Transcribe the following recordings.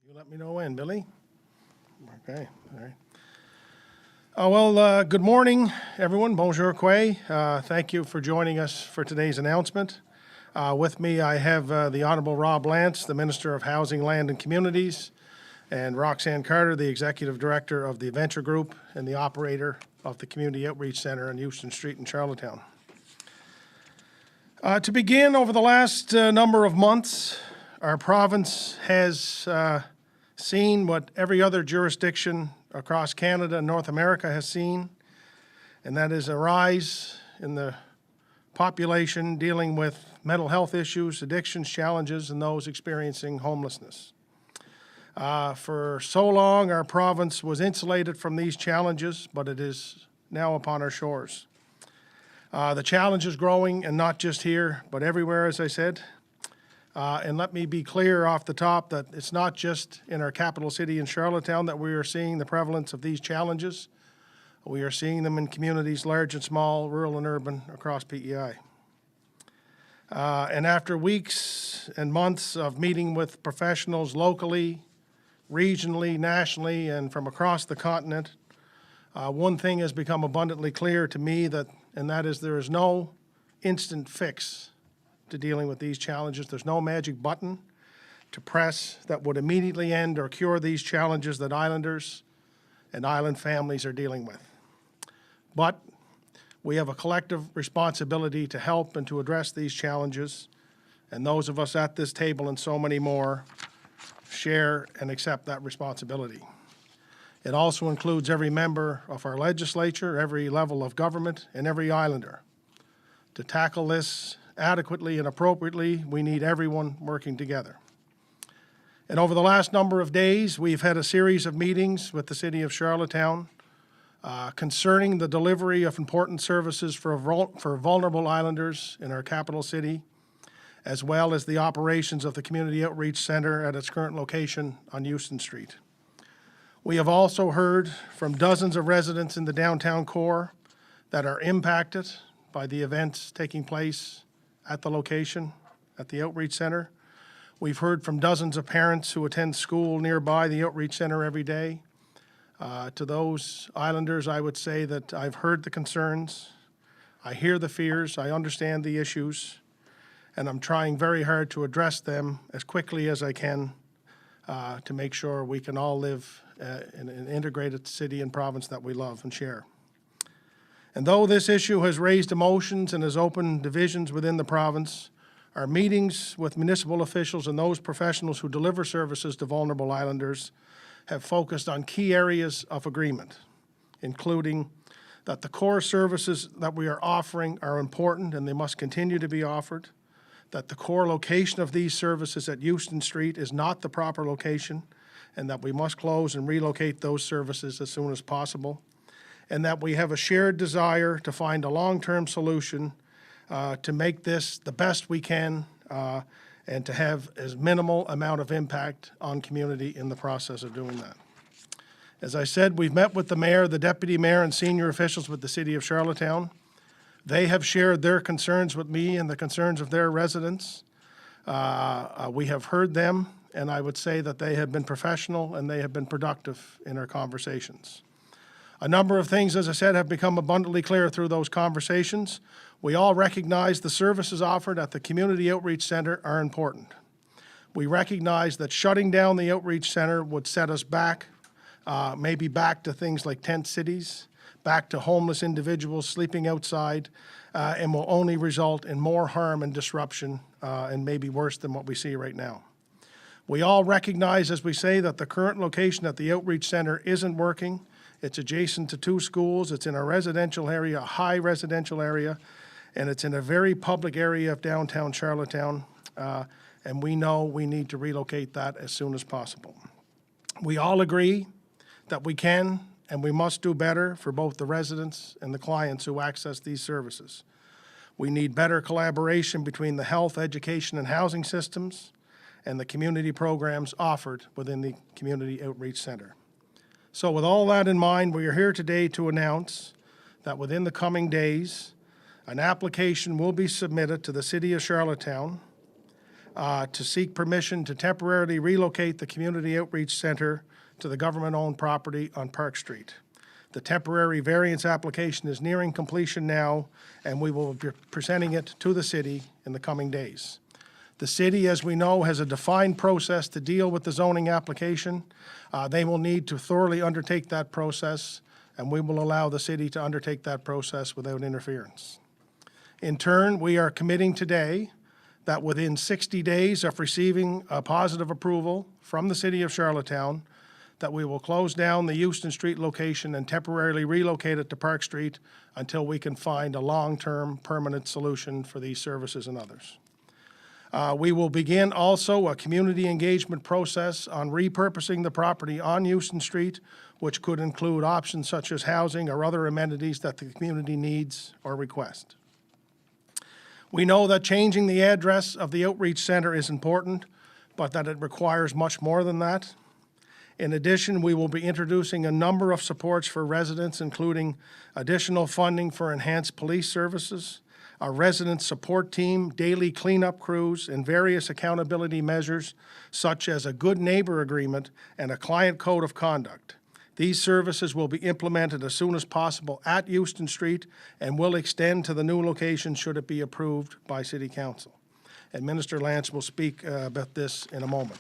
You let me know when, Billy. Okay, all right. Good morning, everyone. Bonjour, Quay. Thank you for joining us for today's announcement. With me, I have the Honorable Rob Lance, the Minister of Housing, Land and Communities, and Roxanne Carter, the Executive Director of the Venture Group and the operator of the Community Outreach Center on Houston Street in Charlottetown. To begin, over the last number of months, our province has seen what every other jurisdiction across Canada and North America has seen, and that is a rise in the population dealing with mental health issues, addictions, challenges, and those experiencing homelessness. For so long, our province was insulated from these challenges, but it is now upon our shores. The challenge is growing, and not just here, but everywhere, as I said. And let me be clear off the top that it's not just in our capital city in Charlottetown that we are seeing the prevalence of these challenges. We are seeing them in communities large and small, rural and urban, across PEI. And after weeks and months of meeting with professionals locally, regionally, nationally, and from across the continent, one thing has become abundantly clear to me, and that is there is no instant fix to dealing with these challenges. There's no magic button to press that would immediately end or cure these challenges that islanders and island families are dealing with. But we have a collective responsibility to help and to address these challenges, and those of us at this table and so many more share and accept that responsibility. It also includes every member of our legislature, every level of government, and every islander. To tackle this adequately and appropriately, we need everyone working together. And over the last number of days, we've had a series of meetings with the City of Charlottetown concerning the delivery of important services for vulnerable islanders in our capital city, as well as the operations of the Community Outreach Center at its current location on Houston Street. We have also heard from dozens of residents in the downtown core that are impacted by the events taking place at the location, at the Outreach Center. We've heard from dozens of parents who attend school nearby the Outreach Center every day. To those islanders, I would say that I've heard the concerns, I hear the fears, I understand the issues, and I'm trying very hard to address them as quickly as I can to make sure we can all live in an integrated city and province that we love and share. And though this issue has raised emotions and has opened divisions within the province, our meetings with municipal officials and those professionals who deliver services to vulnerable islanders have focused on key areas of agreement, including that the core services that we are offering are important and they must continue to be offered, that the core location of these services at Houston Street is not the proper location, and that we must close and relocate those services as soon as possible, and that we have a shared desire to find a long-term solution to make this the best we can and to have as minimal amount of impact on community in the process of doing that. As I said, we've met with the mayor, the deputy mayor, and senior officials with the City of Charlottetown. They have shared their concerns with me and the concerns of their residents. We have heard them, and I would say that they have been professional and they have been productive in our conversations. A number of things, as I said, have become abundantly clear through those conversations. We all recognize the services offered at the Community Outreach Center are important. We recognize that shutting down the Outreach Center would set us back, maybe back to things like tent cities, back to homeless individuals sleeping outside, and will only result in more harm and disruption, and maybe worse than what we see right now. We all recognize, as we say, that the current location at the Outreach Center isn't working. It's adjacent to 2 schools, it's in a residential area, a high residential area, and it's in a very public area of downtown Charlottetown, and we know we need to relocate that as soon as possible. We all agree that we can and we must do better for both the residents and the clients who access these services. We need better collaboration between the health, education, and housing systems and the community programs offered within the Community Outreach Center. So with all that in mind, we are here today to announce that within the coming days, an application will be submitted to the City of Charlottetown to seek permission to temporarily relocate the Community Outreach Center to the government-owned property on Park Street. The temporary variance application is nearing completion now, and we will be presenting it to the city in the coming days. The city, as we know, has a defined process to deal with the zoning application. They will need to thoroughly undertake that process, and we will allow the city to undertake that process without interference. In turn, we are committing today that within 60 days of receiving a positive approval from the City of Charlottetown, that we will close down the Euston Street location and temporarily relocate it to Park Street until we can find a long-term permanent solution for these services and others. We will begin also a community engagement process on repurposing the property on Euston Street, which could include options such as housing or other amenities that the community needs or request. We know that changing the address of the Outreach Center is important, but that it requires much more than that. In addition, we will be introducing a number of supports for residents, including additional funding for enhanced police services, a resident support team, daily cleanup crews, and various accountability measures, such as a good neighbor agreement and a client code of conduct. These services will be implemented as soon as possible at Euston Street and will extend to the new location should it be approved by City Council. And Minister Lance will speak about this in a moment.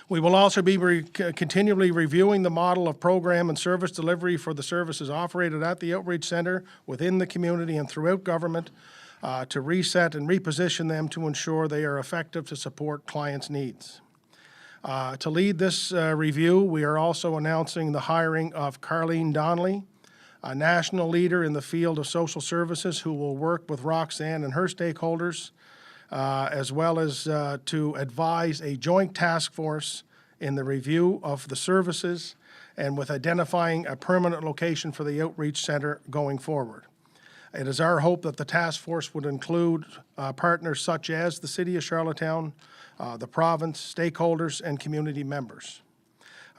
We will also be continually reviewing the model of program and service delivery for the services operated at the Outreach Center within the community and throughout government to reset and reposition them to ensure they are effective to support clients' needs. To lead this review, we are also announcing the hiring of Carleen Donnelly, a national leader in the field of social services who will work with Roxanne and her stakeholders, as well as to advise a joint task force in the review of the services and with identifying a permanent location for the Outreach Center going forward. It is our hope that the task force would include partners such as the City of Charlottetown, the province, stakeholders, and community members.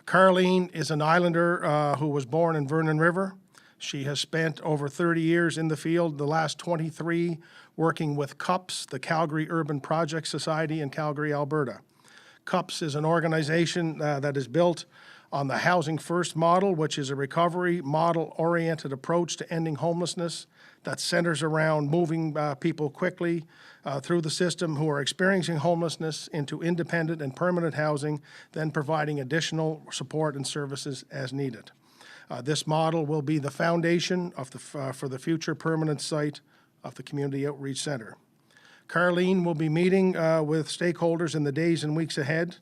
Carleen is an Islander who was born in Vernon River. She has spent over 30 years in the field, the last 23 working with CUPS, the Calgary Urban Project Society in Calgary, Alberta. CUPS is an organization that is built on the Housing First model, which is a recovery model-oriented approach to ending homelessness that centers around moving people quickly through the system who are experiencing homelessness into independent and permanent housing, then providing additional support and services as needed. This model will be the foundation of for the future permanent site of the Community Outreach Center. Carleen will be meeting with stakeholders in the days and weeks ahead,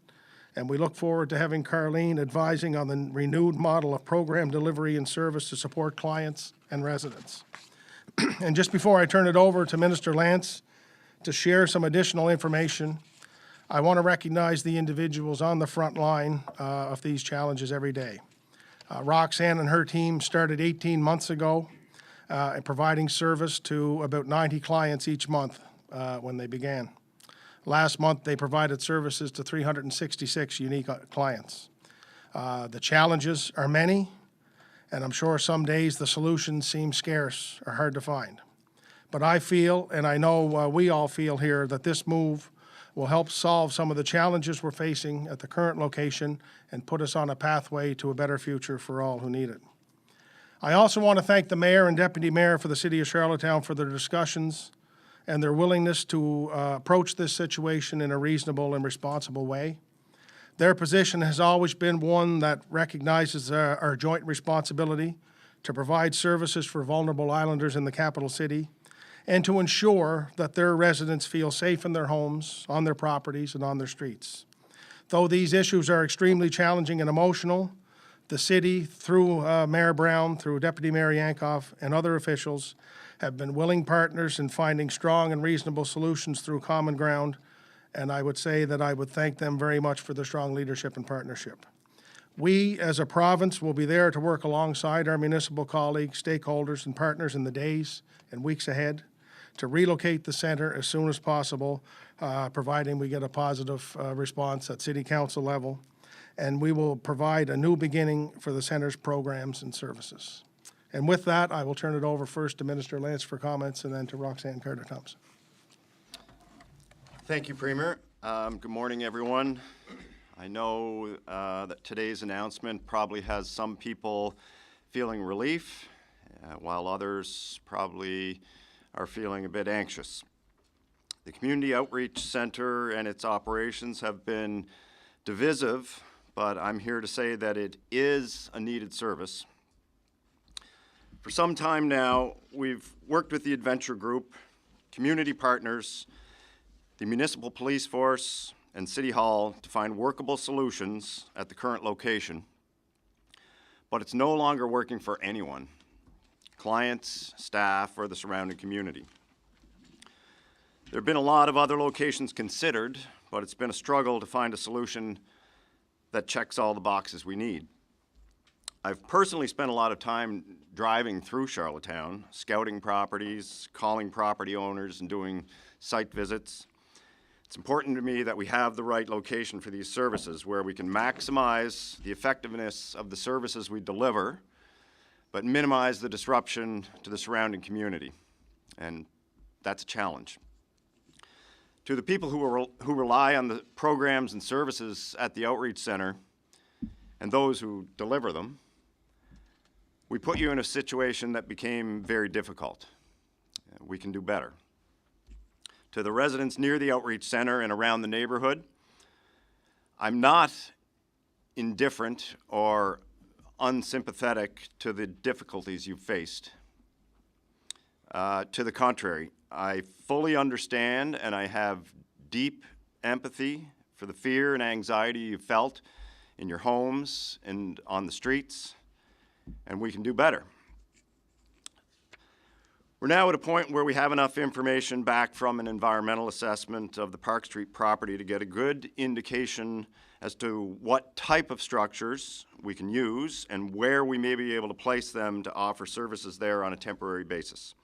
and we look forward to having Carleen advising on the renewed model of program delivery and service to support clients and residents. And just before I turn it over to Minister Lance to share some additional information, I want to recognize the individuals on the front line of these challenges every day. Roxanne and her team started 18 months ago providing service to about 90 clients each month when they began. Last month, they provided services to 366 unique clients. The challenges are many, and I'm sure some days the solutions seem scarce or hard to find. But I feel, and I know we all feel here, that this move will help solve some of the challenges we're facing at the current location and put us on a pathway to a better future for all who need it. I also want to thank the Mayor and Deputy Mayor for the City of Charlottetown for their discussions and their willingness to approach this situation in a reasonable and responsible way. Their position has always been one that recognizes our joint responsibility to provide services for vulnerable islanders in the capital city and to ensure that their residents feel safe in their homes, on their properties, and on their streets. Though these issues are extremely challenging and emotional, the city, through Mayor Brown, through Deputy Mayor Yankoff, and other officials, have been willing partners in finding strong and reasonable solutions through common ground, and I would say that I would thank them very much for their strong leadership and partnership. We, as a province, will be there to work alongside our municipal colleagues, stakeholders, and partners in the days and weeks ahead to relocate the center as soon as possible, providing we get a positive response at City Council level, and we will provide a new beginning for the center's programs and services. And with that, I will turn it over first to Minister Lance for comments and then to Roxanne Carter-Thompson. Thank you, Premier. Good morning, everyone. I know that today's announcement probably has some people feeling relief, while others probably are feeling a bit anxious. The Community Outreach Center and its operations have been divisive, but I'm here to say that it is a needed service. For some time now, we've worked with the Adventure Group, community partners, the municipal police force, and City Hall to find workable solutions at the current location, but it's no longer working for anyone, clients, staff, or the surrounding community. There have been a lot of other locations considered, but it's been a struggle to find a solution that checks all the boxes we need. I've personally spent a lot of time driving through Charlottetown, scouting properties, calling property owners, and doing site visits. It's important to me that we have the right location for these services where we can maximize the effectiveness of the services we deliver, but minimize the disruption to the surrounding community. And that's a challenge. To the people who rely on the programs and services at the Outreach Center and those who deliver them, we put you in a situation that became very difficult. We can do better. To the residents near the Outreach Center and around the neighborhood, I'm not indifferent or unsympathetic to the difficulties you've faced. To the contrary, I fully understand and I have deep empathy for the fear and anxiety you felt in your homes and on the streets, and we can do better. We're now at a point where we have enough information back from an environmental assessment of the Park Street property to get a good indication as to what type of structures we can use and where we may be able to place them to offer services there on a temporary basis.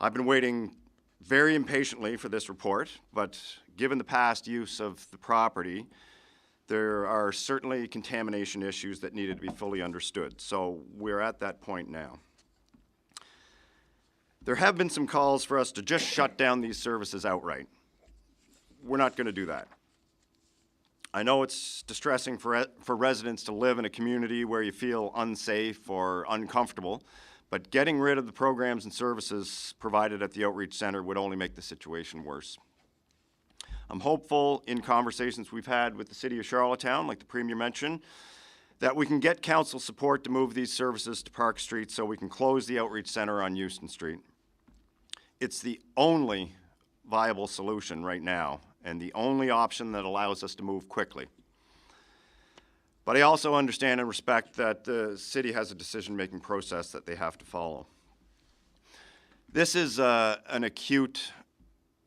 I've been waiting very impatiently for this report, but given the past use of the property, there are certainly contamination issues that needed to be fully understood. So we're at that point now. There have been some calls for us to just shut down these services outright. We're not going to do that. I know it's distressing for residents to live in a community where you feel unsafe or uncomfortable, but getting rid of the programs and services provided at the Outreach Center would only make the situation worse. I'm hopeful in conversations we've had with the City of Charlottetown, like the Premier mentioned, that we can get council support to move these services to Park Street so we can close the Outreach Center on Euston Street. It's the only viable solution right now and the only option that allows us to move quickly. But I also understand and respect that the city has a decision-making process that they have to follow. This is an acute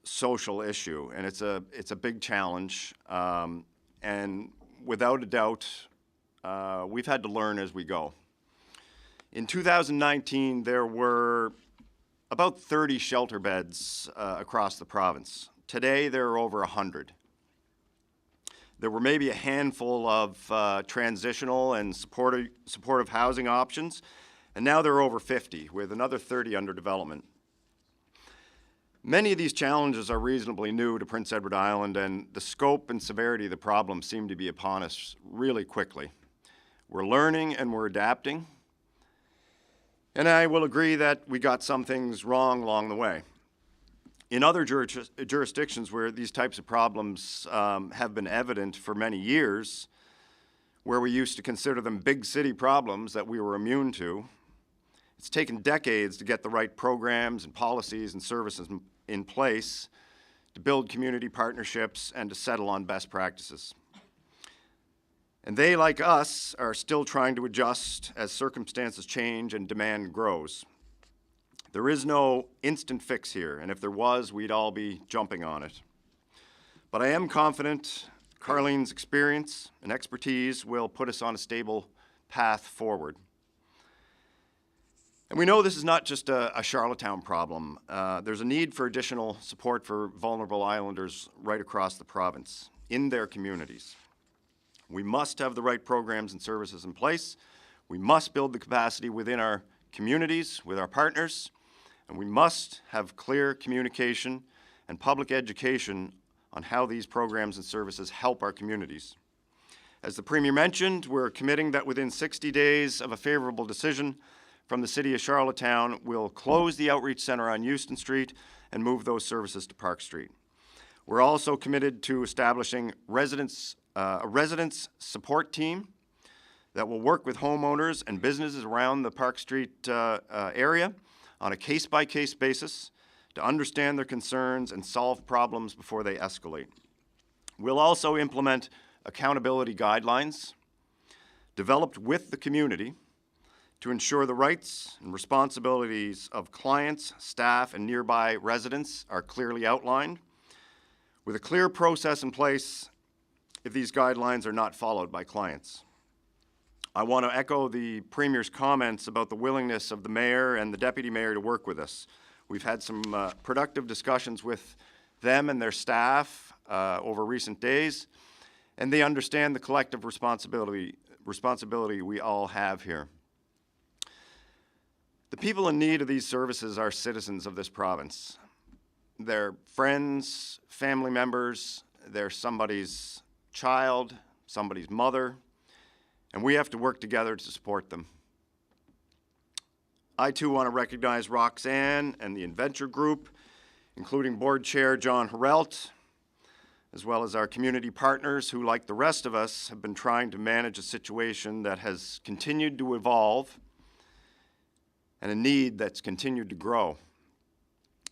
social issue, and it's a big challenge. And without a doubt, we've had to learn as we go. In 2019, there were about 30 shelter beds across the province. Today, there are over 100. There were maybe a handful of transitional and supportive housing options, and now there are over 50, with another 30 under development. Many of these challenges are reasonably new to Prince Edward Island, and the scope and severity of the problem seem to be upon us really quickly. We're learning and we're adapting, and I will agree that we got some things wrong along the way. In other jurisdictions where these types of problems have been evident for many years, where we used to consider them big city problems that we were immune to, it's taken decades to get the right programs and policies and services in place to build community partnerships and to settle on best practices. And they, like us, are still trying to adjust as circumstances change and demand grows. There is no instant fix here, and if there was, we'd all be jumping on it. But I am confident Carlene's experience and expertise will put us on a stable path forward. And we know this is not just a Charlottetown problem. There's a need for additional support for vulnerable islanders right across the province, in their communities. We must have the right programs and services in place. We must build the capacity within our communities, with our partners, and we must have clear communication and public education on how these programs and services help our communities. As the Premier mentioned, we're committing that within 60 days of a favorable decision from the City of Charlottetown, we'll close the Outreach Center on Euston Street and move those services to Park Street. We're also committed to establishing a residents support team that will work with homeowners and businesses around the Park Street area on a case-by-case basis to understand their concerns and solve problems before they escalate. We'll also implement accountability guidelines developed with the community to ensure the rights and responsibilities of clients, staff, and nearby residents are clearly outlined, with a clear process in place if these guidelines are not followed by clients. I want to echo the Premier's comments about the willingness of the Mayor and the Deputy Mayor to work with us. We've had some productive discussions with them and their staff over recent days, and they understand the collective responsibility we all have here. The people in need of these services are citizens of this province. They're friends, family members, they're somebody's child, somebody's mother, and we have to work together to support them. I too want to recognize Roxanne and the Adventure Group, including Board Chair John Herelt, as well as our community partners who, like the rest of us, have been trying to manage a situation that has continued to evolve and a need that's continued to grow.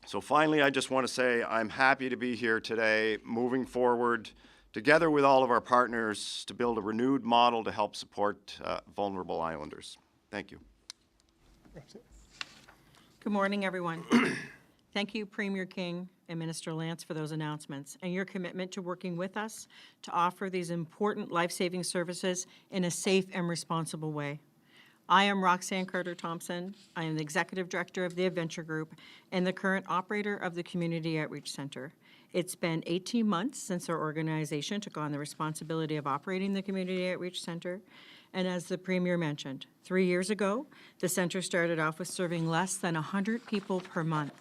So finally, I just want to say I'm happy to be here today, moving forward together with all of our partners to build a renewed model to help support vulnerable islanders. Thank you. Good morning, everyone. Thank you, Premier King and Minister Lance, for those announcements and your commitment to working with us to offer these important life-saving services in a safe and responsible way. I am Roxanne Carter-Thompson. I am the Executive Director of the Adventure Group and the current operator of the Community Outreach Center. It's been 18 months since our organization took on the responsibility of operating the Community Outreach Center. And as the Premier mentioned, 3 years ago, the center started off with serving less than 100 people per month.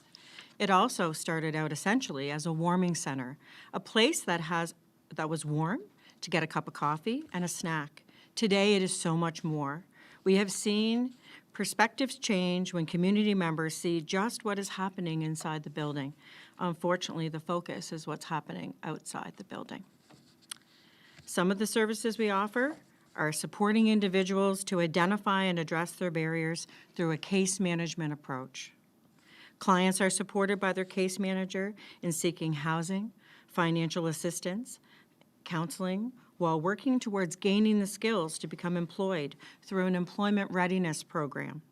It also started out essentially as a warming center, a place that was warm to get a cup of coffee and a snack. Today, it is so much more. We have seen perspectives change when community members see just what is happening inside the building. Unfortunately, the focus is what's happening outside the building. Some of the services we offer are supporting individuals to identify and address their barriers through a case management approach. Clients are supported by their case manager in seeking housing, financial assistance, counseling, while working towards gaining the skills to become employed through an employment readiness program.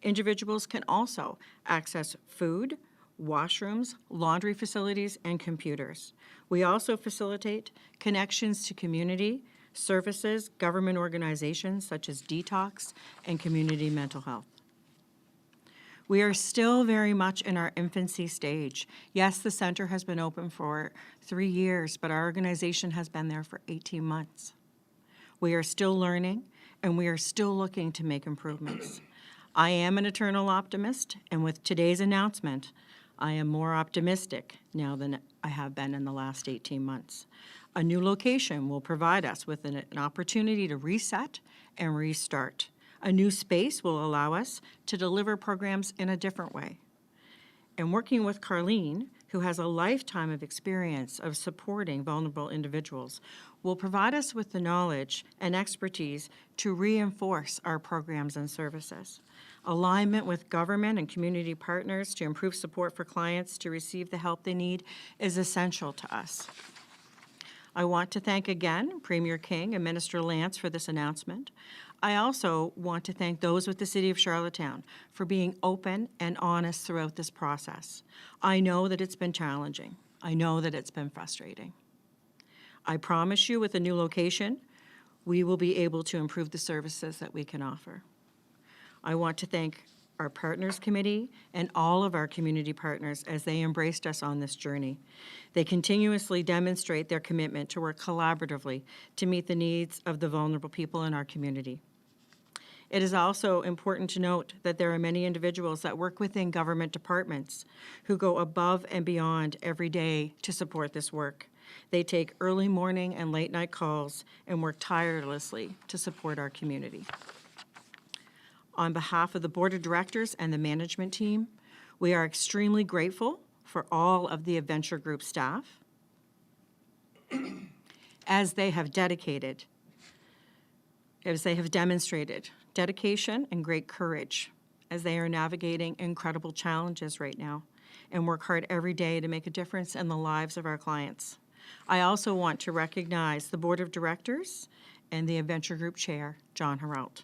Individuals can also access food, washrooms, laundry facilities, and computers. We also facilitate connections to community services, government organizations such as Detox and Community Mental Health. We are still very much in our infancy stage. Yes, the center has been open for 3 years, but our organization has been there for 18 months. We are still learning, and we are still looking to make improvements. I am an eternal optimist, and with today's announcement, I am more optimistic now than I have been in the last 18 months. A new location will provide us with an opportunity to reset and restart. A new space will allow us to deliver programs in a different way. And working with Carlene, who has a lifetime of experience of supporting vulnerable individuals, will provide us with the knowledge and expertise to reinforce our programs and services. Alignment with government and community partners to improve support for clients to receive the help they need is essential to us. I want to thank again Premier King and Minister Lance for this announcement. I also want to thank those with the City of Charlottetown for being open and honest throughout this process. I know that it's been challenging. I know that it's been frustrating. I promise you with a new location, we will be able to improve the services that we can offer. I want to thank our Partners Committee and all of our community partners as they embraced us on this journey. They continuously demonstrate their commitment to work collaboratively to meet the needs of the vulnerable people in our community. It is also important to note that there are many individuals that work within government departments who go above and beyond every day to support this work. They take early morning and late night calls and work tirelessly to support our community. On behalf of the Board of Directors and the management team, we are extremely grateful for all of the Adventure Group staff as they have demonstrated dedication and great courage as they are navigating incredible challenges right now and work hard every day to make a difference in the lives of our clients. I also want to recognize the Board of Directors and the Adventure Group Chair, John Herault.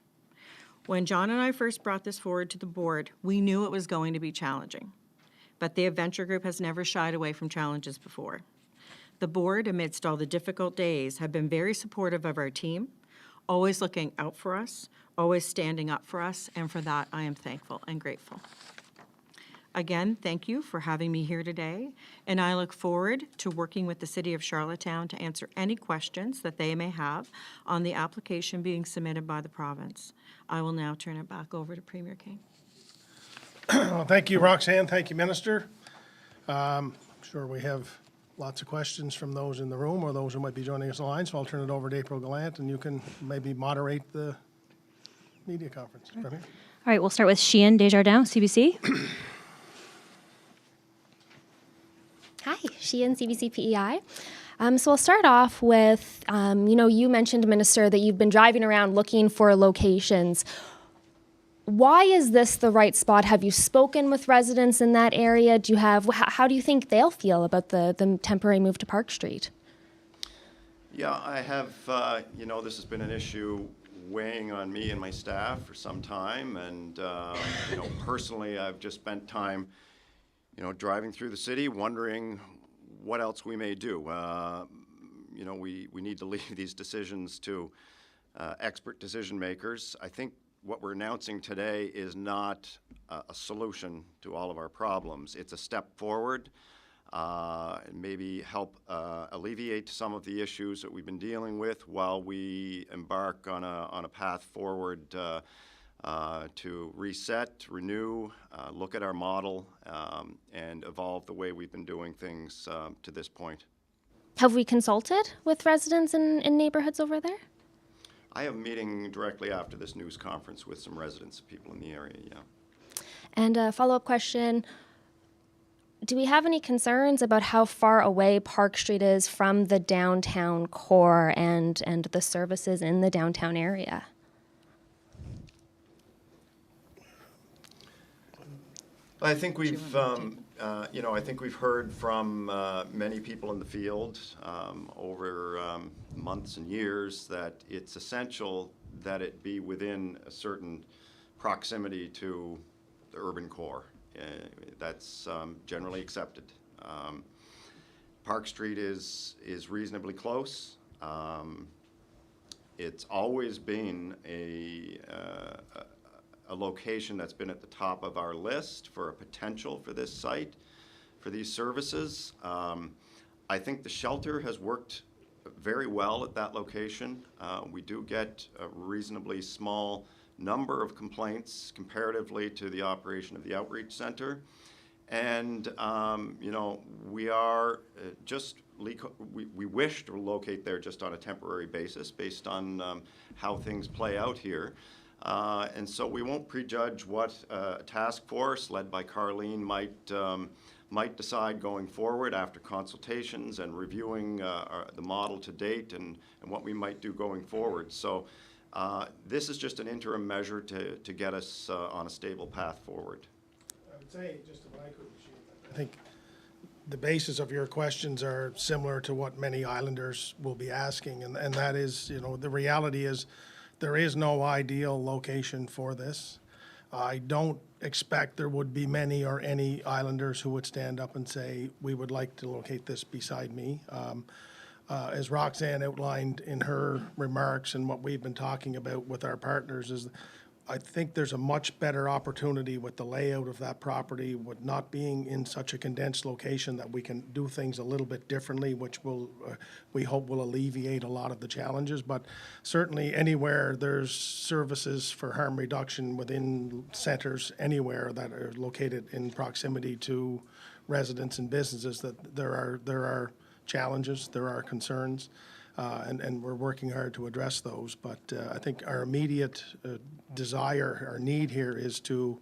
When John and I first brought this forward to the board, we knew it was going to be challenging, but the Adventure Group has never shied away from challenges before. The board, amidst all the difficult days, have been very supportive of our team, always looking out for us, always standing up for us, and for that I am thankful and grateful. Again, thank you for having me here today, and I look forward to working with the City of Charlottetown to answer any questions that they may have on the application being submitted by the province. I will now turn it back over to Premier King. Well, thank you, Roxanne. Thank you, Minister. I'm sure we have lots of questions from those in the room or those who might be joining us online, so I'll turn it over to April Gallant, and you can maybe moderate the media conference. From here. All right, we'll start with Sheehan Desjardins, CBC. Hi, Sheehan, CBC PEI. So I'll start off with, you mentioned, Minister, that you've been driving around looking for locations. Why is this the right spot? Have you spoken with residents in that area? How do you think they'll feel about the temporary move to Park Street? Yeah, I have, this has been an issue weighing on me and my staff for some time. And, personally, I've just spent time, driving through the city, wondering what else we may do. We need to leave these decisions to expert decision makers. I think what we're announcing today is not a solution to all of our problems. It's a step forward, and maybe help alleviate some of the issues that we've been dealing with while we embark on a path forward to reset, renew, look at our model, and evolve the way we've been doing things to this point. Have we consulted with residents in neighborhoods over there? I have a meeting directly after this news conference with some residents, people in the area, yeah. And a follow-up question, do we have any concerns about how far away Park Street is from the downtown core and the services in the downtown area? I think we've, heard from many people in the field over months and years that it's essential that it be within a certain proximity to the urban core. That's generally accepted. Park Street is reasonably close. It's always been a location that's been at the top of our list for a potential for this site, for these services. I think the shelter has worked very well at that location. We do get a reasonably small number of complaints comparatively to the operation of the outreach center. And, we are we wish to locate there just on a temporary basis based on how things play out here. And so we won't prejudge what a task force led by Carleen might decide going forward after consultations and reviewing the model to date and what we might do going forward. So this is just an interim measure to get us on a stable path forward. I would say, just what I could, I think the basis of your questions are similar to what many islanders will be asking, and that is, the reality is there is no ideal location for this. I don't expect there would be many or any islanders who would stand up and say, we would like to locate this beside me. As Roxanne outlined in her remarks and what we've been talking about with our partners is I think there's a much better opportunity with the layout of that property, with not being in such a condensed location, that we can do things a little bit differently, which will, we hope will alleviate a lot of the challenges. But certainly anywhere there's services for harm reduction within centers, anywhere that are located in proximity to residents and businesses, that there are challenges, there are concerns. And we're working hard to address those. But I think our immediate desire, our need here is to,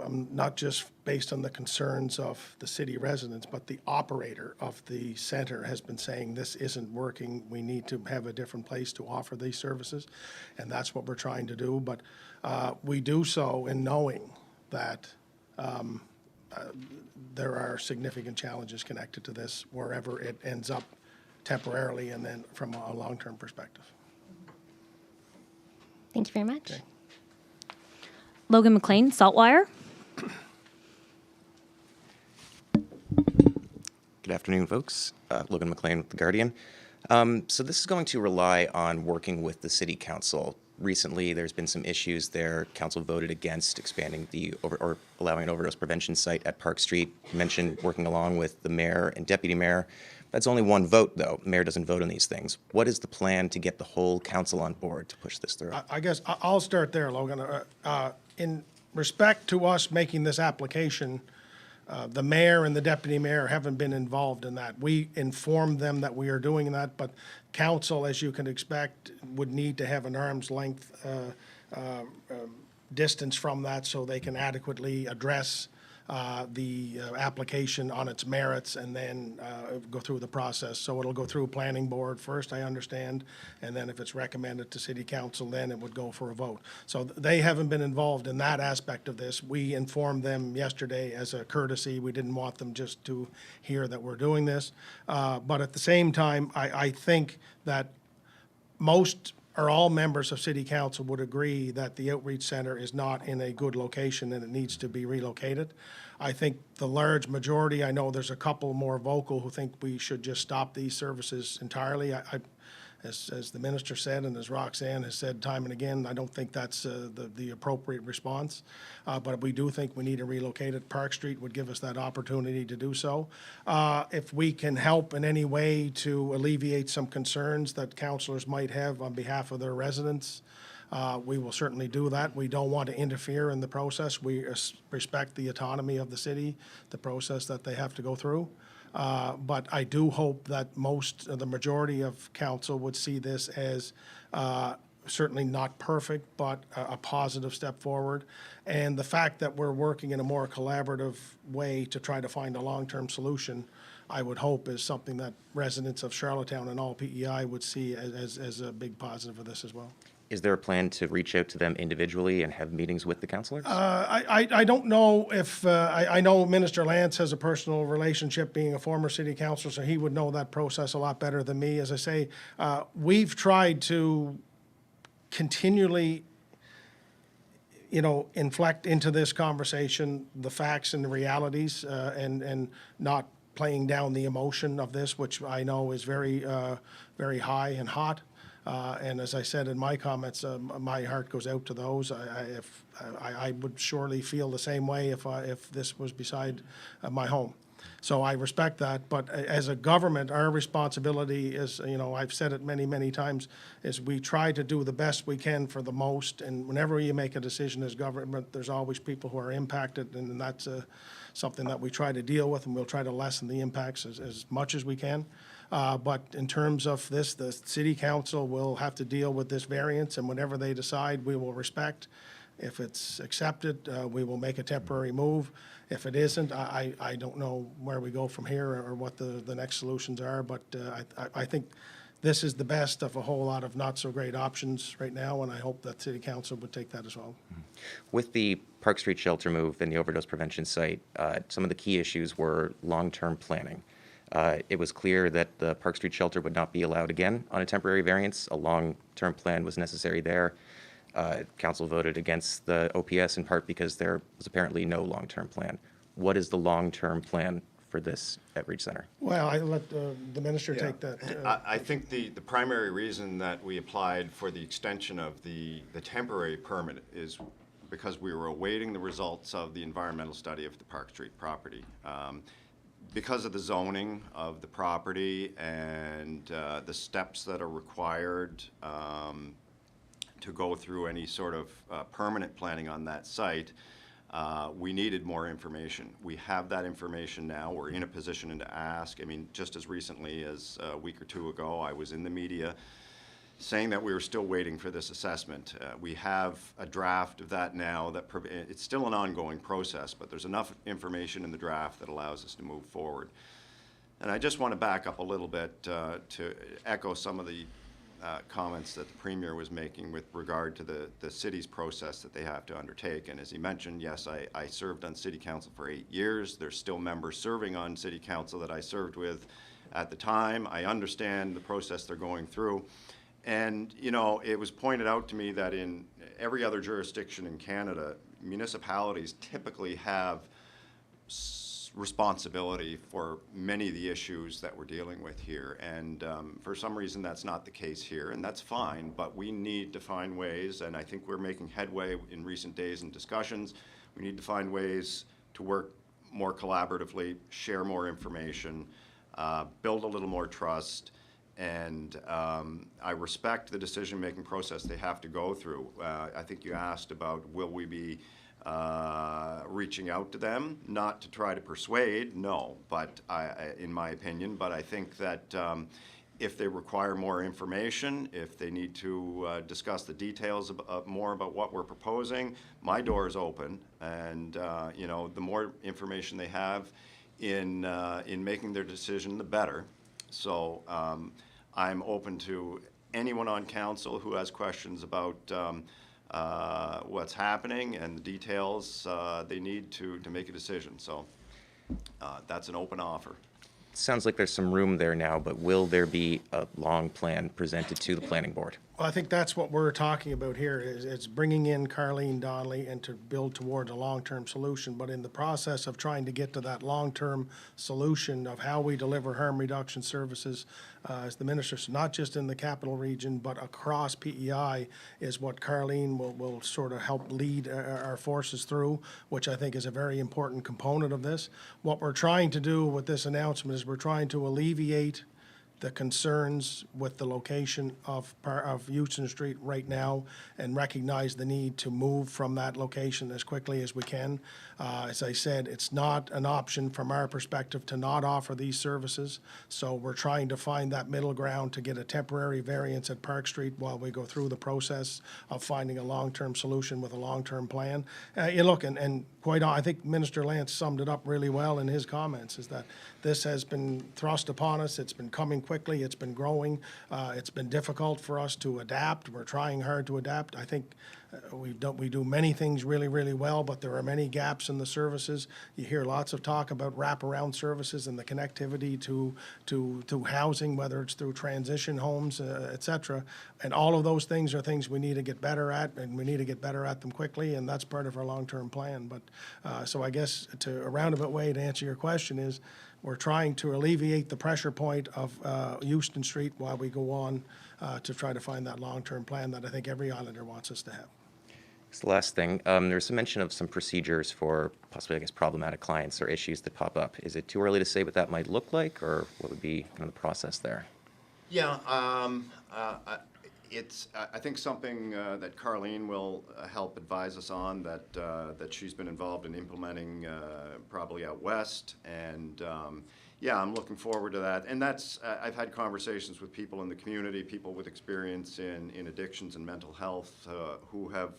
not just based on the concerns of the city residents, but the operator of the center has been saying this isn't working. We need to have a different place to offer these services, and that's what we're trying to do. But we do so in knowing that there are significant challenges connected to this wherever it ends up temporarily and then from a long-term perspective. Thank you very much. Okay. Logan McLean, Saltwire. Good afternoon, folks. Logan McLean with The Guardian. So this is going to rely on working with the City Council. Recently, there's been some issues there. Council voted against expanding or allowing an overdose prevention site at Park Street. You mentioned working along with the mayor and deputy mayor. That's only one vote, though. Mayor doesn't vote on these things. What is the plan to get the whole council on board to push this through? I guess I'll start there, Logan. In respect to us making this application, the mayor and the deputy mayor haven't been involved in that. We informed them that we are doing that, but council, as you can expect, would need to have an arm's length distance from that so they can adequately address the application on its merits and then go through the process. So it'll go through planning board first, I understand, and then if it's recommended to city council, then it would go for a vote. So they haven't been involved in that aspect of this. We informed them yesterday as a courtesy. We didn't want them just to hear that we're doing this. But at the same time, I think that most or all members of city council would agree that the outreach center is not in a good location and it needs to be relocated. I think the large majority, I know there's a couple more vocal who think we should just stop these services entirely. As the minister said, and as Roxanne has said time and again, I don't think that's the appropriate response. But we do think we need to relocate it. Park Street would give us that opportunity to do so. If we can help in any way to alleviate some concerns that councillors might have on behalf of their residents, we will certainly do that. We don't want to interfere in the process. We respect the autonomy of the city, the process that they have to go through. But I do hope that the majority of council would see this as certainly not perfect, but a positive step forward. And the fact that we're working in a more collaborative way to try to find a long-term solution, I would hope is something that residents of Charlottetown and all PEI would see as a big positive of this as well. Is there a plan to reach out to them individually and have meetings with the councillors? I don't know if, I know Minister Lance has a personal relationship being a former city councilor, so he would know that process a lot better than me. As I say, we've tried to continually, inflect into this conversation the facts and the realities and not playing down the emotion of this, which I know is very, very high and hot. And as I said in my comments, my heart goes out to those. I would surely feel the same way if this was beside my home. So I respect that. But as a government, our responsibility is, I've said it many, many times, is we try to do the best we can for the most. And whenever you make a decision as government, there's always people who are impacted, and that's something that we try to deal with, and we'll try to lessen the impacts as much as we can. But in terms of this, the city council will have to deal with this variance, and whenever they decide, we will respect. If it's accepted, we will make a temporary move. If it isn't, I don't know where we go from here or what the next solutions are, but I think this is the best of a whole lot of not-so-great options right now, and I hope that city council would take that as well. With the Park Street shelter move and the overdose prevention site, some of the key issues were long-term planning. It was clear that the Park Street shelter would not be allowed again on a temporary variance. A long-term plan was necessary there. Council voted against the OPS in part because there was apparently no long-term plan. What is the long-term plan for this at Reach Center? Well, I let the minister take that. I think the primary reason that we applied for the extension of the temporary permit is because we were awaiting the results of the environmental study of the Park Street property. Because of the zoning of the property and the steps that are required to go through any sort of permanent planning on that site, we needed more information. We have that information now. We're in a position to ask. I mean, just as recently as a week or two ago, I was in the media saying that we were still waiting for this assessment. We have a draft of that now. It's still an ongoing process, but there's enough information in the draft that allows us to move forward. And I just want to back up a little bit to echo some of the comments that the Premier was making with regard to the city's process that they have to undertake. And as he mentioned, yes, I served on City Council for 8 years. There's still members serving on City Council that I served with at the time. I understand the process they're going through. And, you know, it was pointed out to me that in every other jurisdiction in Canada, municipalities typically have responsibility for many of the issues that we're dealing with here. And for some reason, that's not the case here, and that's fine, but we need to find ways, and I think we're making headway in recent days in discussions. We need to find ways to work more collaboratively, share more information, build a little more trust. And I respect the decision-making process they have to go through. I think you asked about will we be reaching out to them, not to try to persuade, no, but in my opinion, but I think that if they require more information, if they need to discuss the details more about what we're proposing, my door is open, and you know, the more information they have in making their decision, the better. So I'm open to anyone on council who has questions about what's happening and the details they need to make a decision. So that's an open offer. Sounds like there's some room there now, but will there be a long plan presented to the planning board? Well, I think that's what we're talking about here, is it's bringing in Carleen Donnelly and to build towards a long-term solution. But in the process of trying to get to that long-term solution of how we deliver harm reduction services, as the minister said, not just in the capital region, but across PEI, is what Carleen will sort of help lead our forces through, which I think is a very important component of this. What we're trying to do with this announcement is we're trying to alleviate the concerns with the location of Houston Street right now and recognize the need to move from that location as quickly as we can. As I said, it's not an option from our perspective to not offer these services. So we're trying to find that middle ground to get a temporary variance at Park Street while we go through the process of finding a long-term solution with a long-term plan. You look, and quite I think Minister Lance summed it up really well in his comments, is that this has been thrust upon us. It's been coming quickly. It's been growing. It's been difficult for us to adapt. We're trying hard to adapt. I think we do many things really, really well, but there are many gaps in the services. You hear lots of talk about wraparound services and the connectivity to housing, whether it's through transition homes, et cetera. And all of those things are things we need to get better at, and we need to get better at them quickly, and that's part of our long-term plan. But so I guess to a roundabout way to answer your question is, we're trying to alleviate the pressure point of Houston Street while we go on to try to find that long-term plan that I think every islander wants us to have. It's the last thing. There's some mention of some procedures for possibly, I guess, problematic clients or issues that pop up. Is it too early to say what that might look like, or what would be kind of the process there? Yeah, it's I think something that Carleen will help advise us on, that she's been involved in implementing probably out west, and yeah, I'm looking forward to that. And that's I've had conversations with people in the community, people with experience in addictions and mental health, who have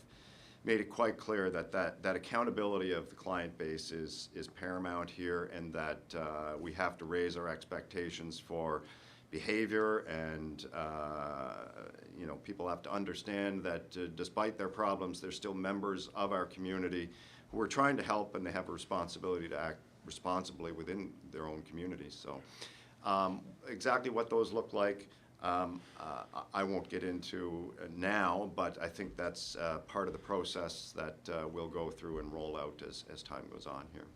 made it quite clear that accountability of the client base is paramount here, and that we have to raise our expectations for behavior, and you know, people have to understand that despite their problems, they're still members of our community who are trying to help, and they have a responsibility to act responsibly within their own communities. So exactly what those look like, I won't get into now, but I think that's part of the process that we'll go through and roll out as time goes on here.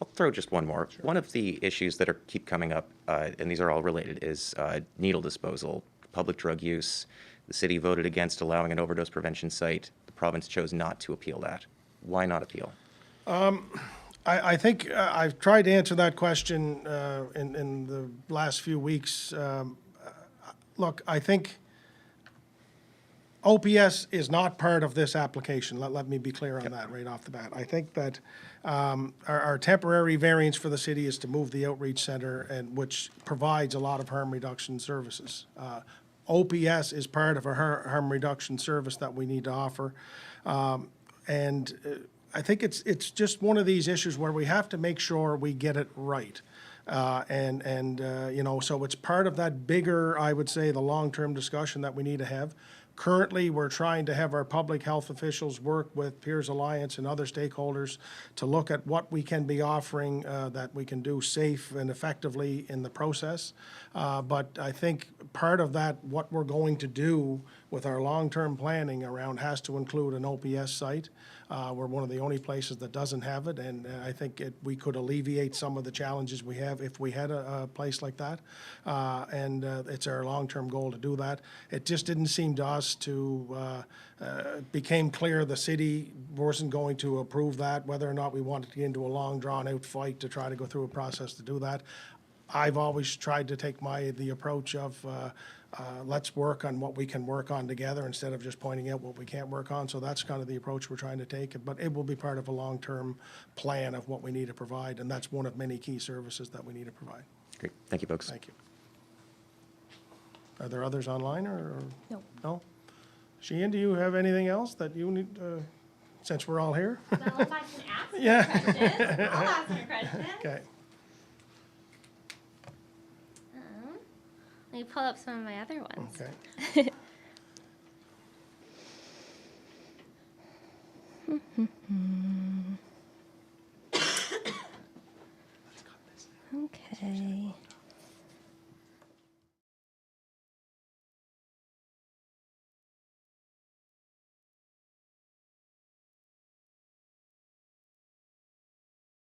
I'll throw just one more. One of the issues that keep coming up, and these are all related, is needle disposal, public drug use. The city voted against allowing an overdose prevention site. The province chose not to appeal that. Why not appeal? I think I've tried to answer that question in the last few weeks. Look, I think OPS is not part of this application. Let me be clear on that right off the bat. I think that our temporary variance for the city is to move the outreach center, and which provides a lot of harm reduction services. OPS is part of a harm reduction service that we need to offer. I think it's just one of these issues where we have to make sure we get it right. You know, so it's part of that bigger, I would say, the long-term discussion that we need to have. Currently, we're trying to have our public health officials work with Peers Alliance and other stakeholders to look at what we can be offering that we can do safe and effectively in the process. But I think part of that, what we're going to do with our long-term planning around has to include an OPS site. We're one of the only places that doesn't have it, and I think we could alleviate some of the challenges we have if we had a place like that. It's our long-term goal to do that. It just didn't seem to us it became clear the city wasn't going to approve that, whether or not we wanted to get into a long, drawn-out fight to try to go through a process to do that. I've always tried to take the approach of let's work on what we can work on together instead of just pointing out what we can't work on. So that's kind of the approach we're trying to take. But it will be part of a long-term plan of what we need to provide, and that's one of many key services that we need to provide. Great. Thank you, folks. Thank you. Are there others online or? No. No? Sheehan, do you have anything else that you need, since we're all here? Well, if I can ask Yeah. questions, I'll ask your question. Okay. Let me pull up some of my other ones. Okay.